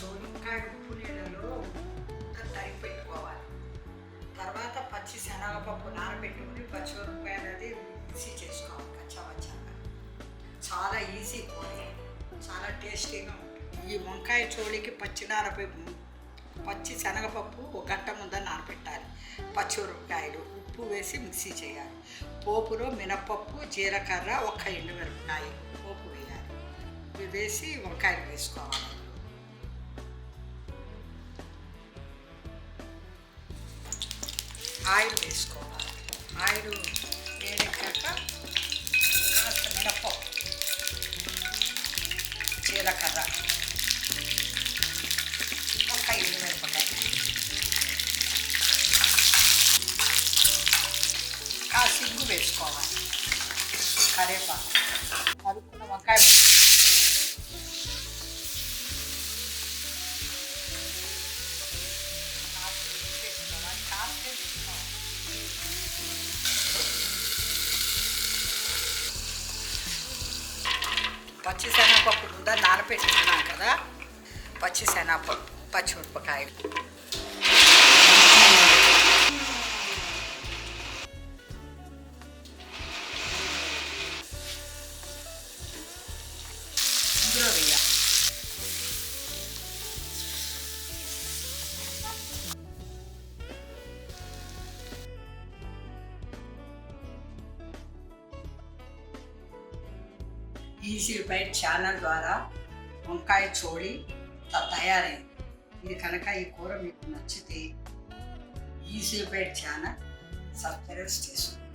వంకాయ ఉప్పు నీళ్ళలో తరిగి పెట్టుకోవాలి. తర్వాత పచ్చి శనగపప్పు నానబెట్టుకుని పచ్చిమిరపకాయ అనేది మిక్సీ చేసుకోవాలి కచ్చాపచ్చాగా. చాలా ఈజీ కూర, చాలా టేస్టీగా ఉంటుంది. ఈ వంకాయ చోళీకి పచ్చి శనగపప్పు ఒక గంట ముంద నానబెట్టాలి. పచ్చిమిరపకాయలు ఉప్పు వేసి మిక్సీ చేయాలి. పోపులో మినపప్పు, జీలకర్ర, ఒక్క ఎండుమిరపకాయ పోపు వేయాలి. ఇవి వేసి వంకాయలు వేసుకోవాలి. ఆయిల్ వేసుకోవాలి. ఆయిల్ వేడెక్కాక కాస్త మినపప్పు, జీలకర్ర, ఒక్క ఎండుమిరపకాయ, కాస్త ఇంగు వేసుకోవాలి. కరివేపాకు, కలుపుకున్న వంకాయ పచ్చి శనగపప్పు ముందు నానబెట్టుకున్నాం కదా, పచ్చి శనగపప్పు, పచ్చిమిరపకాయలు, ఇందులో వేయాలి. ఈజీ బైట్ ఛానల్ ద్వారా వంకాయ చోళీ తయారైంది. ఇది కనుక ఈ కూర మీకు నచ్చితే ఈజీ బైట్ ఛానల్ సబ్స్క్రైబ్ చేసుకోండి.